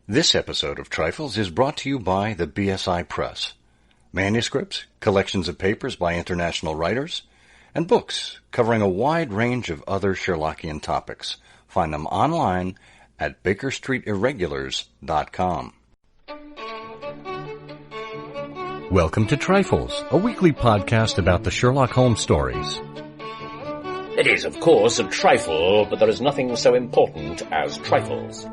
This episode of Trifles is brought to you by the BSI Press. Manuscripts, collections of papers by international writers, and books covering a wide range of other Sherlockian topics. Find them online at BakerStreetIrregulars.com. Welcome to Trifles, a weekly podcast about the Sherlock Holmes stories. It is, of course, a trifle, but there is nothing so important as trifles.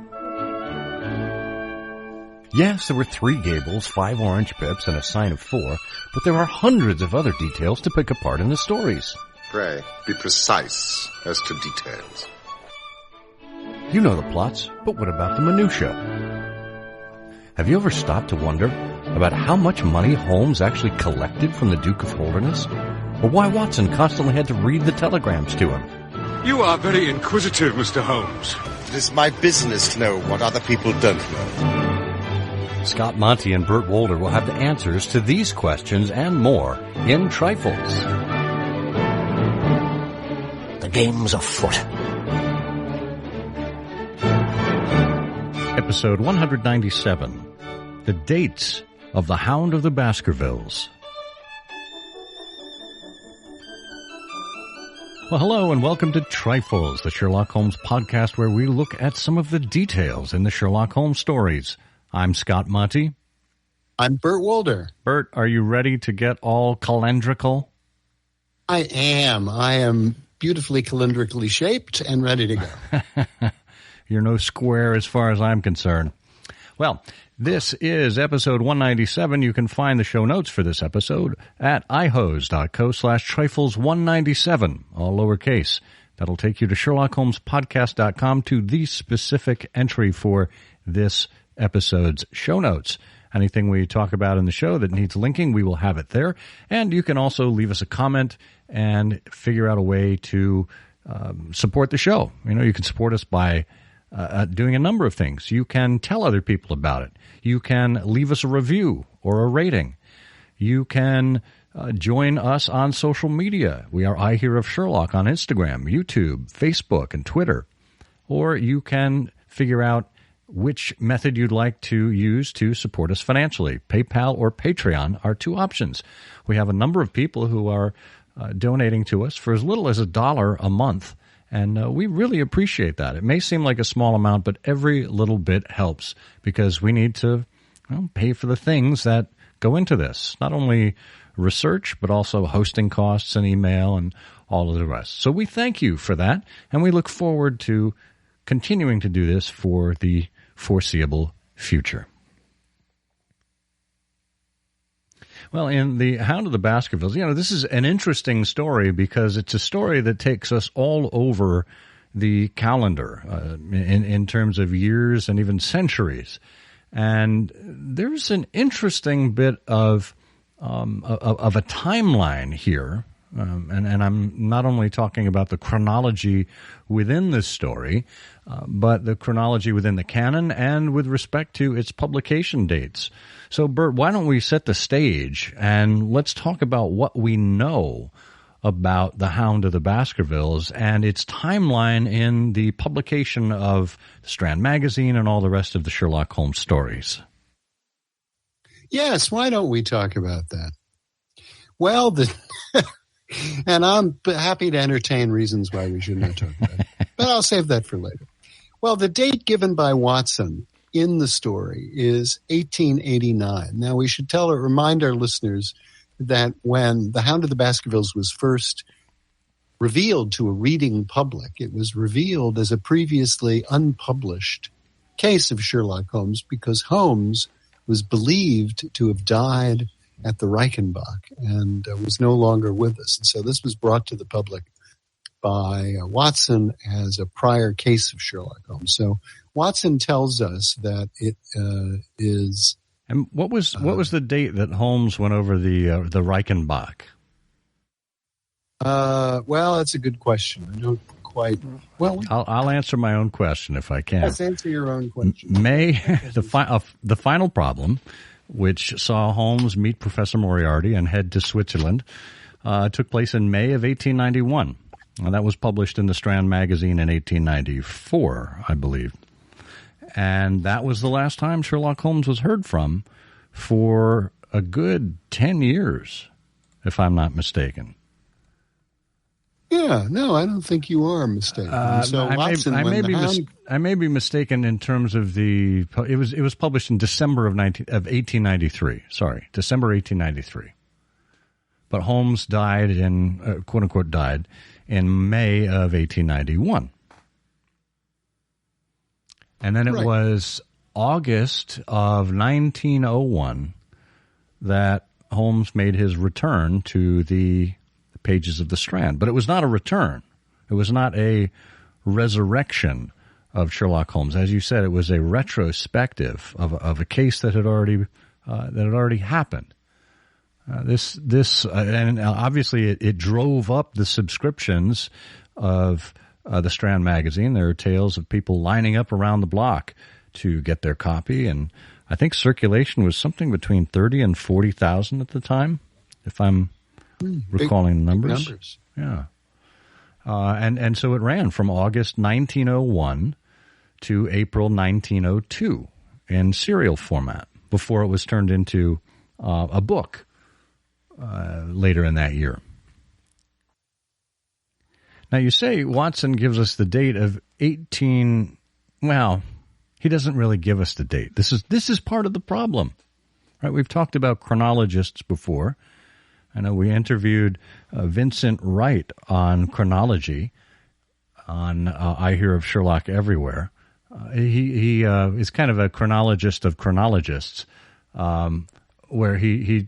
Yes, there were 3 gables, 5 orange pips, and a sign of 4, but there are hundreds of other details to pick apart in the stories. Pray, be precise as to details. You know the plots, but what about the minutiae? Have you ever stopped to wonder about how much money Holmes actually collected from the Duke of Holderness? Or why Watson constantly had to read the telegrams to him? You are very inquisitive, Mr. Holmes. It is my business to know what other people don't know. Scott Monty and Burt Wolder will have the answers to these questions and more in Trifles. The game's afoot. Episode 197. The Dates of the Hound of the Baskervilles. Well, hello and welcome to Trifles, the Sherlock Holmes podcast where we look at some of the details in the Sherlock Holmes stories. I'm Scott Monty. I'm Burt Wolder. Burt, are you ready to get all calendrical? I am. I am beautifully calendrically shaped and ready to go. You're no square as far as I'm concerned. Well, this is episode 197. You can find the show notes for this episode at ihose.co/trifles197, all lowercase. That'll take you to SherlockHolmesPodcast.com to the specific entry for this episode's show notes. Anything we talk about in the show that needs linking, we will have it there. And you can also leave us a comment and figure out a way to support the show. You know, you can support us by doing a number of things. You can tell other people about it. You can leave us a review or a rating. You can join us on social media. We are I Hear of Sherlock on Instagram, YouTube, Facebook, and Twitter. Or you can figure out which method you'd like to use to support us financially. PayPal or Patreon are 2 options. We have a number of people who are donating to us for as little as $1 a month, and we really appreciate that. It may seem like a small amount, but every little bit helps because we need to pay for the things that go into this, not only research, but also hosting costs and email and all of the rest. So we thank you for that, and we look forward to continuing to do this for the foreseeable future. Well, in the Hound of the Baskervilles, this is an interesting story because it's a story that takes us all over the calendar in terms of years and even centuries. And there's an interesting bit of a timeline here. And I'm not only talking about the chronology within this story, but the chronology within the canon and with respect to its publication dates. So, Bert, why don't we set the stage and let's talk about what we know about the Hound of the Baskervilles and its timeline in the publication of the Strand Magazine and all the rest of the Sherlock Holmes stories. Yes, why don't we talk about that? Well, and I'm happy to entertain reasons why we should not talk about it, but I'll save that for later. Well, the date given by Watson in the story is 1889. Now, we should remind our listeners that when The Hound of the Baskervilles was first revealed to a reading public, it was revealed as a previously unpublished case of Sherlock Holmes because Holmes was believed to have died at the Reichenbach and was no longer with us. And so this was brought to the public by Watson as a prior case of Sherlock Holmes. So Watson tells us that it is. And what was the date that Holmes went over the Reichenbach? Well, that's a good question. I don't quite. Well, I'll answer my own question if I can. Let's answer your own question. The final problem, which saw Holmes meet Professor Moriarty and head to Switzerland, took place in May of 1891. And that was published in the Strand Magazine in 1894, I believe. And that was the last time Sherlock Holmes was heard from for a good 10 years, if I'm not mistaken. Yeah, no, I don't think you are mistaken. So Watson, I may be mistaken in terms of the. It was published in December of 1893. Sorry, December 1893. But Holmes died in quote unquote died in May of 1891, and then it was August of 1901 that Holmes made his return to the pages of the Strand. But it was not a return. It was not a resurrection of Sherlock Holmes. As you said, it was a retrospective of a case that had already happened. And obviously it drove up the subscriptions of the Strand magazine. There are tales of people lining up around the block to get their copy, and I think circulation was something between 30 and 40,000 at the time, if I'm recalling the numbers. Yeah. And so it ran from August 1901 to April 1902 in serial format before it was turned into a book later in that year. Now, you say Watson gives us the date of 18... Well, he doesn't really give us the date. This is part of the problem. Right? We've talked about chronologists before. I know we interviewed Vincent Wright on chronology on I Hear of Sherlock Everywhere. He is kind of a chronologist of chronologists, where he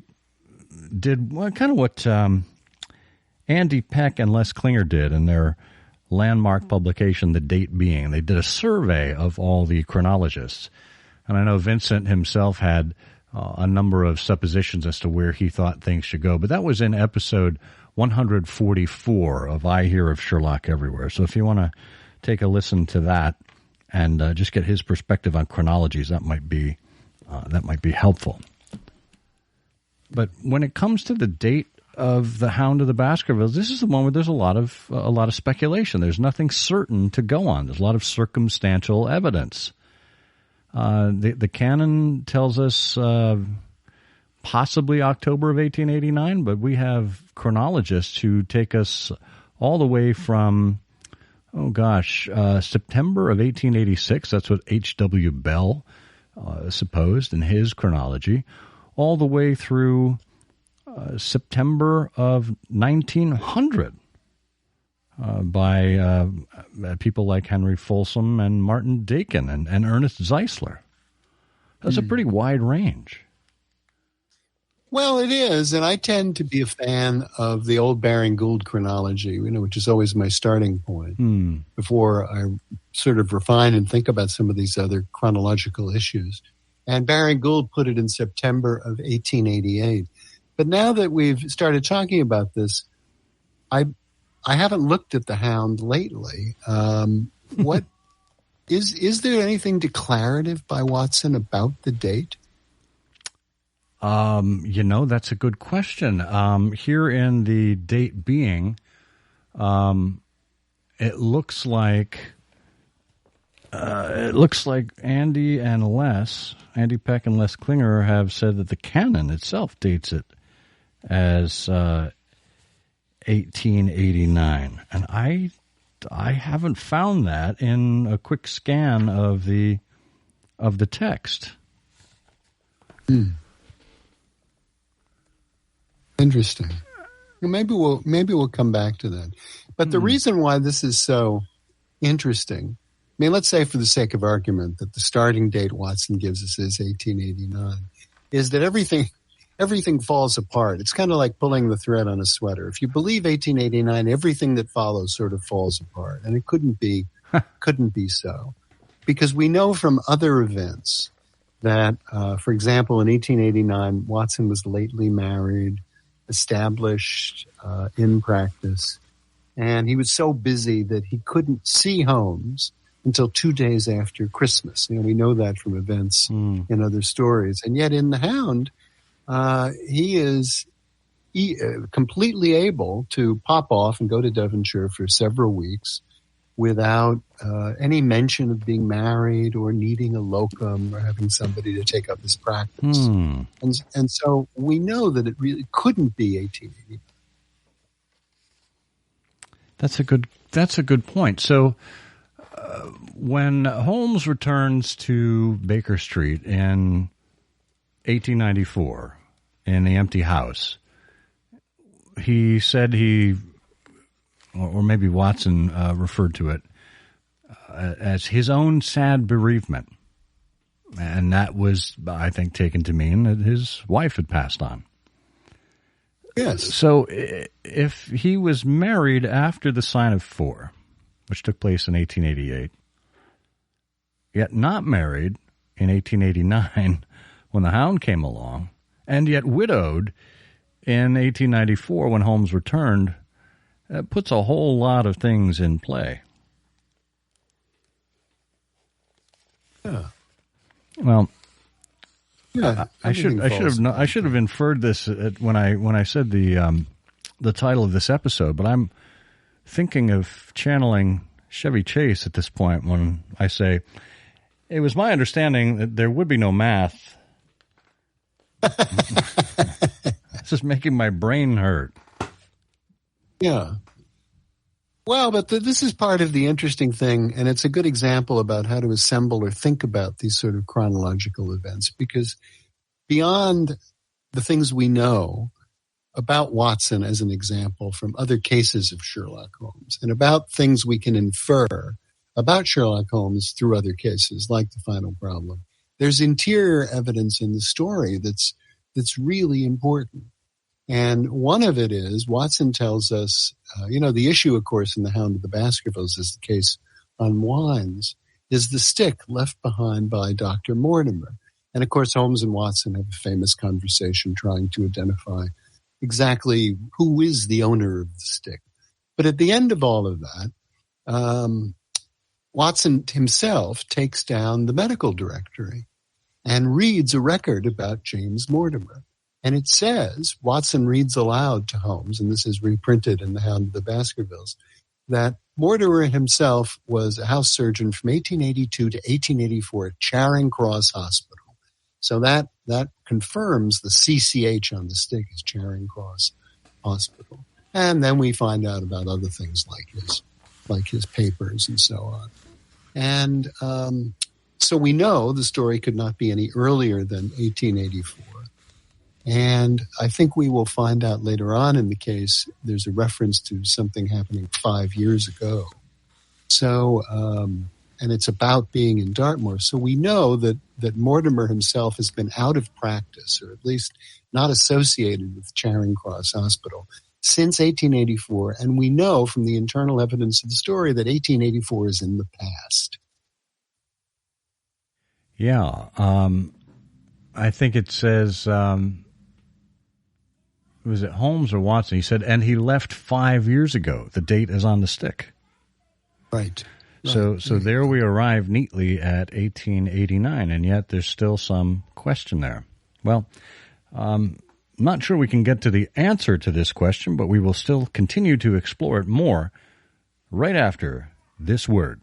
did kind of what Andy Peck and Les Klinger did in their landmark publication, The Date Being. They did a survey of all the chronologists. And I know Vincent himself had a number of suppositions as to where he thought things should go. But that was in episode 144 of I Hear of Sherlock Everywhere. So if you want to take a listen to that and just get his perspective on chronologies, that might be helpful. But when it comes to the date of the Hound of the Baskervilles, this is the one where there's a lot of speculation. There's nothing certain to go on. There's a lot of circumstantial evidence. The canon tells us possibly October of 1889, but we have chronologists who take us all the way from, September of 1886. That's what H.W. Bell supposed in his chronology, all the way through September of 1900 by people like Henry Folsom and Martin Dakin and Ernest Zeisler. That's a pretty wide range. Well, it is, and I tend to be a fan of the old Baring Gould chronology, which is always my starting point before I sort of refine and think about some of these other chronological issues. And Baring Gould put it in September of 1888. But now that we've started talking about this, I haven't looked at the Hound lately. What is there anything declarative by Watson about the date? That's a good question. Here in the Date Being, it looks like Andy Peck and Les Klinger have said that the canon itself dates it as 1889, and I haven't found that in a quick scan of the text. Interesting. Maybe we'll come back to that. But the reason why this is so interesting, let's say for the sake of argument that the starting date Watson gives us is 1889, is that everything falls apart. It's kind of like pulling the thread on a sweater. If you believe 1889, everything that follows sort of falls apart, and it couldn't be so, because we know from other events that, for example, in 1889, Watson was lately married, established in practice, and he was so busy that he couldn't see Holmes until 2 days after Christmas. We know that from events in other stories, and yet in the Hound, he is completely able to pop off and go to Devonshire for several weeks without any mention of being married or needing a locum or having somebody to take up his practice. And so we know that it really couldn't be 1880. That's a good point. So when Holmes returns to Baker Street in 1894 in the empty house, he said or maybe Watson referred to it as his own sad bereavement. And that was, I think, taken to mean that his wife had passed on. Yes. So if he was married after the Sign of Four, which took place in 1888, yet not married in 1889 when the Hound came along, and yet widowed in 1894 when Holmes returned, that puts a whole lot of things in play. Yeah. Well, yeah, I should have inferred this when I said the title of this episode, but I'm thinking of channeling Chevy Chase at this point when I say it was my understanding that there would be no math. This is making my brain hurt. Yeah. Well, but this is part of the interesting thing, and it's a good example about how to assemble or think about these sort of chronological events, because beyond the things we know about Watson as an example from other cases of Sherlock Holmes, and about things we can infer about Sherlock Holmes through other cases, like The Final Problem, there's interior evidence in the story that's really important. And one of it is, Watson tells us, the issue, of course, in The Hound of the Baskervilles, as the case unwinds, is the stick left behind by Dr. Mortimer. And, of course, Holmes and Watson have a famous conversation trying to identify exactly who is the owner of the stick. But at the end of all of that, Watson himself takes down the medical directory and reads a record about James Mortimer. And it says, Watson reads aloud to Holmes, and this is reprinted in The Hound of the Baskervilles, that Mortimer himself was a house surgeon from 1882 to 1884 at Charing Cross Hospital. So that confirms the CCH on the stick is Charing Cross Hospital. And then we find out about other things like his papers and so on. And so we know the story could not be any earlier than 1884. And I think we will find out later on in the case, there's a reference to something happening 5 years ago. So, and it's about being in Dartmoor. So we know that Mortimer himself has been out of practice, or at least not associated with Charing Cross Hospital, since 1884. And we know from the internal evidence of the story that 1884 is in the past. Yeah. I think it says... was it Holmes or Watson? He said, and he left 5 years ago. The date is on the stick. Right. So there we arrive neatly at 1889, and yet there's still some question there. Well, not sure we can get to the answer to this question, but we will still continue to explore it more right after this word.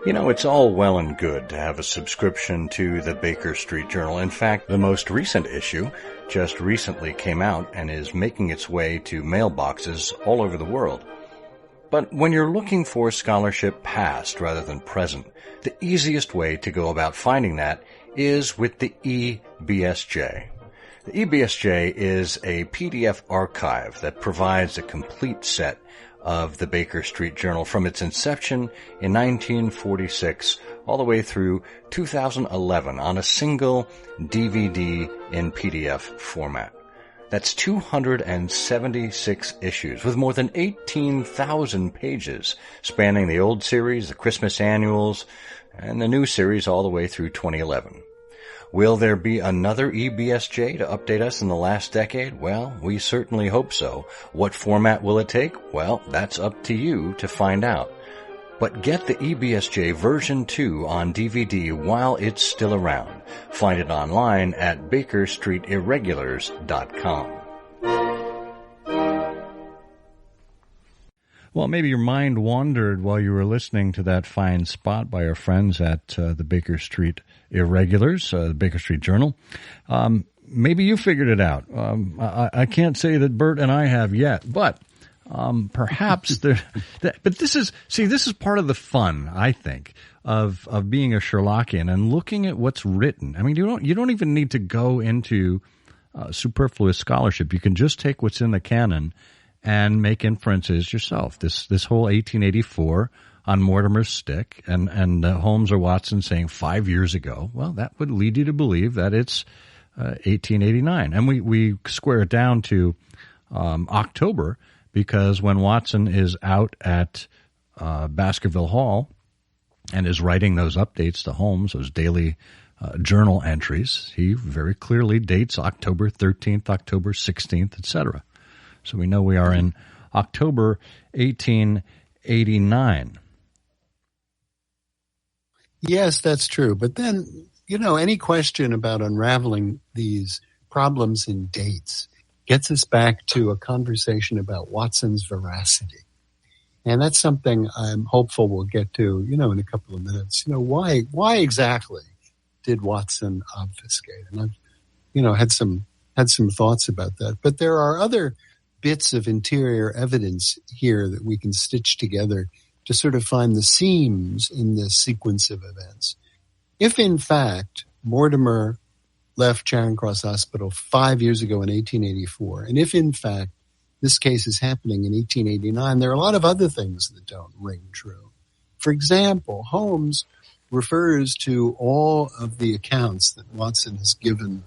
It's all well and good to have a subscription to the Baker Street Journal. In fact, the most recent issue just recently came out and is making its way to mailboxes all over the world. But when you're looking for scholarship past rather than present, the easiest way to go about finding that is with the EBSJ. The EBSJ is a PDF archive that provides a complete set of the Baker Street Journal from its inception in 1946 all the way through 2011 on a single DVD in PDF format. That's 276 issues with more than 18,000 pages spanning the old series, the Christmas annuals, and the new series all the way through 2011. Will there be another EBSJ to update us in the last decade? Well, we certainly hope so. What format will it take? Well, that's up to you to find out. But get the EBSJ version 2 on DVD while it's still around. Find it online at bakerstreetirregulars.com. Well, maybe your mind wandered while you were listening to that fine spot by our friends at the Baker Street Irregulars, the Baker Street Journal. Maybe you figured it out. I can't say that Bert and I have yet, but perhaps there. But this is part of the fun, I think, of being a Sherlockian and looking at what's written. I mean, you don't even need to go into superfluous scholarship. You can just take what's in the canon and make inferences yourself. This whole 1884 on Mortimer's stick and Holmes or Watson saying 5 years ago, well, that would lead you to believe that it's 1889. And we square it down to October, because when Watson is out at Baskerville Hall and is writing those updates to Holmes, those daily journal entries, he very clearly dates October 13th, October 16th, etc. So we know we are in October 1889. Yes, that's true. But then, any question about unraveling these problems in dates gets us back to a conversation about Watson's veracity. And that's something I'm hopeful we'll get to, in a couple of minutes. Why exactly did Watson obfuscate? And I've, had some thoughts about that. But there are other bits of interior evidence here that we can stitch together to sort of find the seams in this sequence of events. If, in fact, Mortimer left Charing Cross Hospital 5 years ago in 1884, and if, in fact, this case is happening in 1889, there are a lot of other things that don't ring true. For example, Holmes refers to all of the accounts that Watson has given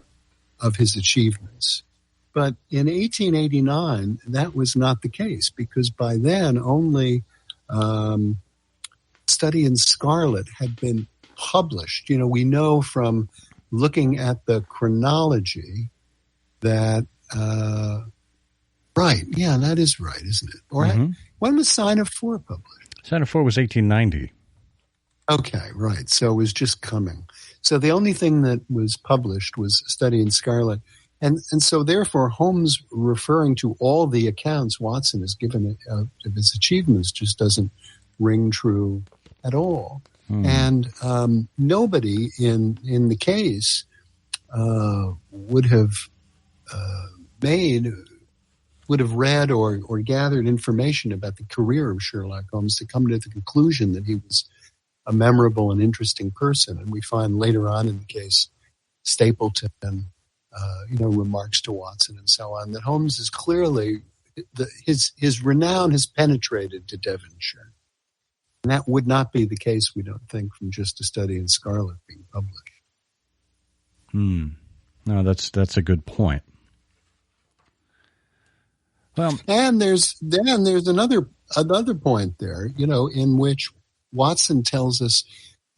of his achievements. But in 1889, that was not the case, because by then only Study in Scarlet had been published. We know from looking at the chronology that, right, yeah, that is right, isn't it? Or when was Sign of Four published? Sign of Four was 1890. Okay, right. So it was just coming. So the only thing that was published was Study in Scarlet. And so therefore Holmes referring to all the accounts Watson has given of his achievements just doesn't ring true at all. And nobody in the case would have read or gathered information about the career of Sherlock Holmes to come to the conclusion that he was a memorable and interesting person. And we find later on in the case Stapleton remarks to Watson and so on, that Holmes is clearly, his renown has penetrated to Devonshire. And that would not be the case, we don't think, from just A Study in Scarlet being published. No, that's a good point. Well, and there's another point there, in which Watson tells us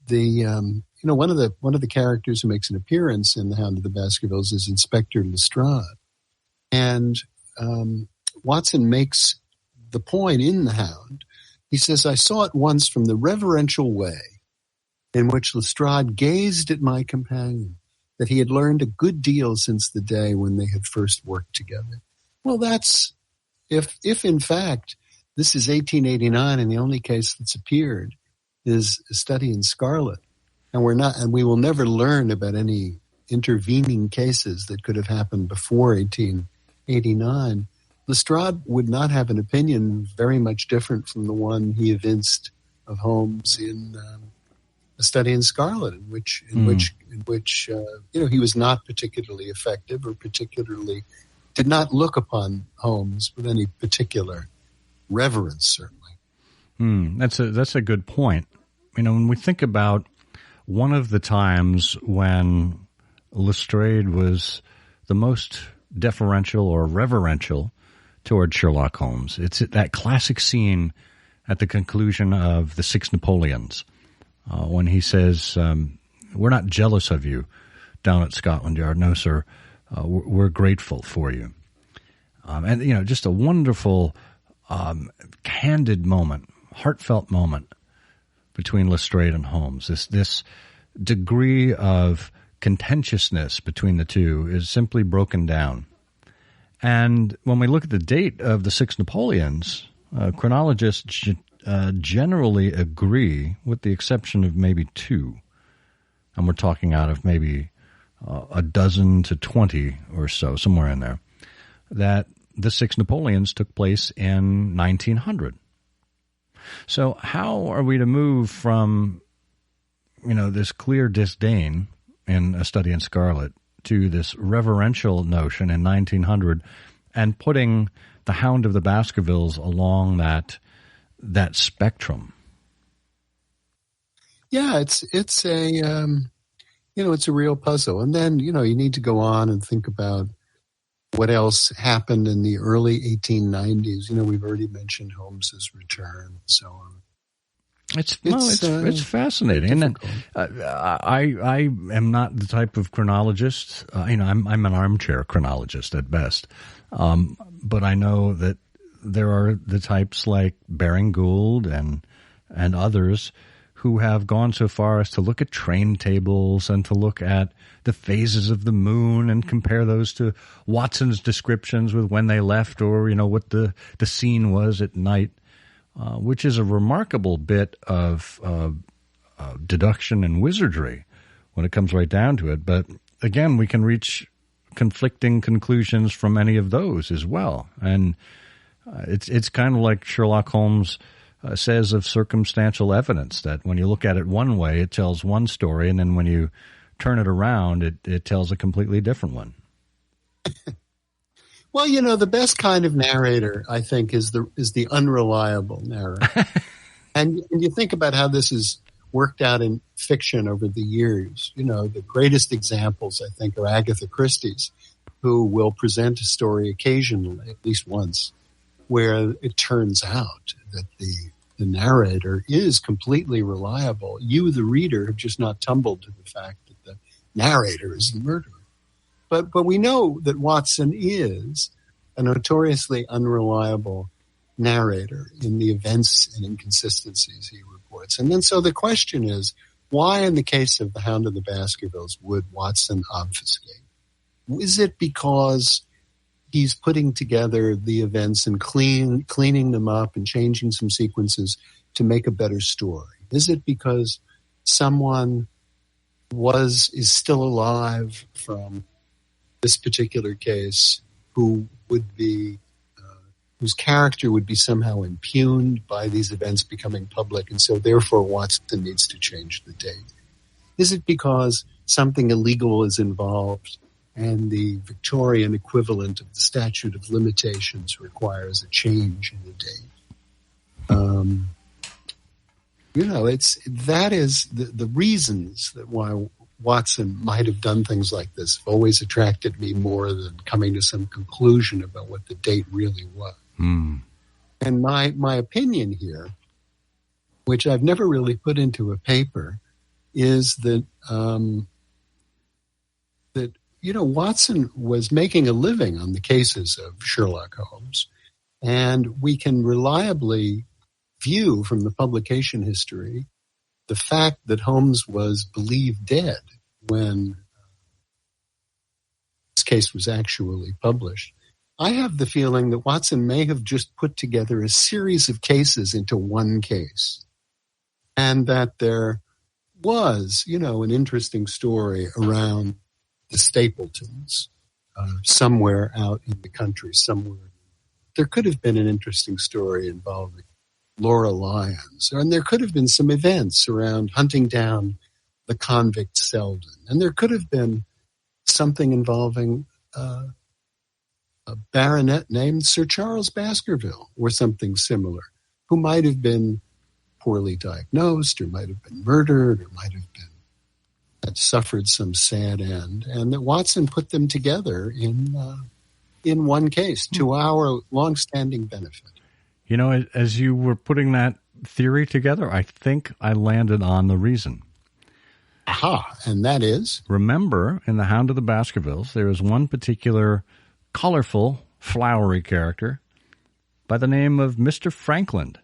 one of the characters who makes an appearance in The Hound of the Baskervilles is Inspector Lestrade. And Watson makes the point in The Hound. He says, I saw at once from the reverential way in which Lestrade gazed at my companion that he had learned a good deal since the day when they had first worked together. Well, that's, if in fact this is 1889 and the only case that's appeared is A Study in Scarlet, and we will never learn about any intervening cases that could have happened before 1889, Lestrade would not have an opinion very much different from the one he evinced of Holmes in A Study in Scarlet, in which he was not particularly effective or particularly did not look upon Holmes with any particular reverence, certainly. That's a good point. When we think about one of the times when Lestrade was the most deferential or reverential toward Sherlock Holmes, it's that classic scene at the conclusion of The Six Napoleons, when he says, we're not jealous of you down at Scotland Yard. No, sir. We're grateful for you. And just a wonderful, candid moment, heartfelt moment between Lestrade and Holmes. This degree of contentiousness between the two is simply broken down. And when we look at the date of The Six Napoleons, chronologists generally agree, with the exception of maybe two, and we're talking out of maybe a dozen to 20 or so, somewhere in there, that the Six Napoleons took place in 1900. So how are we to move from, this clear disdain in A Study in Scarlet to this reverential notion in 1900 and putting the Hound of the Baskervilles along that spectrum? Yeah, it's a it's a real puzzle. And then, you need to go on and think about what else happened in the early 1890s. We've already mentioned Holmes's return and so on. It's fascinating. And then, I am not the type of chronologist. I'm an armchair chronologist at best. But I know that there are the types like Baring Gould and others who have gone so far as to look at train tables and to look at the phases of the moon and compare those to Watson's descriptions with when they left, or what the scene was at night, which is a remarkable bit of deduction and wizardry when it comes right down to it. But again, we can reach conflicting conclusions from any of those as well, and it's kind of like Sherlock Holmes says of circumstantial evidence, that when you look at it one way, it tells one story, and then when you turn it around, it tells a completely different one. Well, the best kind of narrator, I think, is the unreliable narrator. And you think about how this is worked out in fiction over the years. The greatest examples, I think, are Agatha Christie's, who will present a story occasionally, at least once, where it turns out that the narrator is completely reliable. You, the reader, have just not tumbled to the fact that the narrator is the murderer. But we know that Watson is a notoriously unreliable narrator in the events and inconsistencies he reports. And then so the question is, why in the case of the Hound of the Baskervilles would Watson obfuscate? Is it because he's putting together the events and cleaning them up and changing some sequences to make a better story? Is it because someone is still alive from this particular case who would be whose character would be somehow impugned by these events becoming public, and so therefore Watson needs to change the date? Is it because something illegal is involved and the Victorian equivalent of the statute of limitations requires a change in the date? That is the reasons that why Watson might have done things like this have always attracted me more than coming to some conclusion about what the date really was. And my opinion here, which I've never really put into a paper, is that Watson was making a living on the cases of Sherlock Holmes, and we can reliably view from the publication history the fact that Holmes was believed dead when this case was actually published. I have the feeling that Watson may have just put together a series of cases into one case, and that there was, an interesting story around the Stapletons somewhere out in the country, somewhere. There could have been an interesting story involving Laura Lyons, and there could have been some events around hunting down the convict Selden, and there could have been something involving a baronet named Sir Charles Baskerville or something similar, who might have been poorly diagnosed or might have been murdered or might have had suffered some sad end, and that Watson put them together in one case to our longstanding benefit. As you were putting that theory together, I think I landed on the reason. Aha, and that is? Remember, in The Hound of the Baskervilles, there is one particular colorful, flowery character by the name of Mr. Franklin.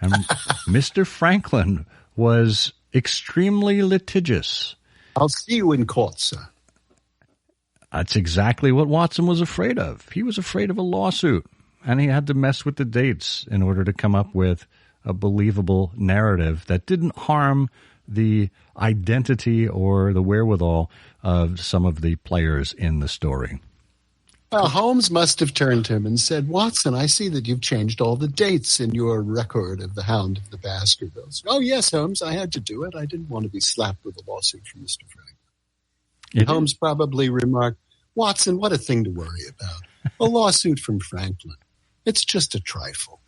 And Mr. Franklin was extremely litigious. I'll see you in court, sir. That's exactly what Watson was afraid of. He was afraid of a lawsuit. and he had to mess with the dates in order to come up with a believable narrative that didn't harm the identity or the wherewithal of some of the players in the story. Well, Holmes must have turned to him and said, Watson, I see that you've changed all the dates in your record of the Hound of the Baskervilles. Oh, yes, Holmes, I had to do it. I didn't want to be slapped with a lawsuit from Mr. Franklin. Holmes probably remarked, Watson, what a thing to worry about. A lawsuit from Franklin. It's just a trifle.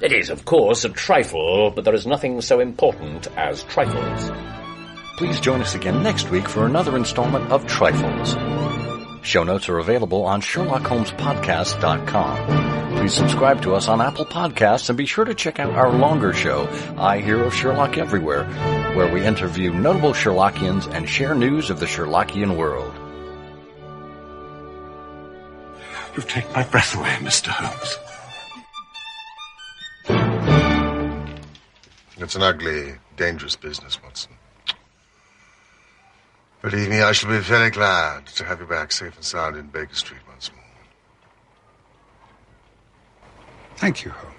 It is, of course, a trifle, but there is nothing so important as trifles. Please join us again next week for another installment of Trifles. Show notes are available on SherlockHolmesPodcast.com. Please subscribe to us on Apple Podcasts and be sure to check out our longer show, I Hear of Sherlock Everywhere, where we interview notable Sherlockians and share news of the Sherlockian world. You've taken my breath away, Mr. Holmes. It's an ugly, dangerous business, Watson. Believe me, I shall be very glad to have you back safe and sound in Baker Street once more. Thank you, Holmes.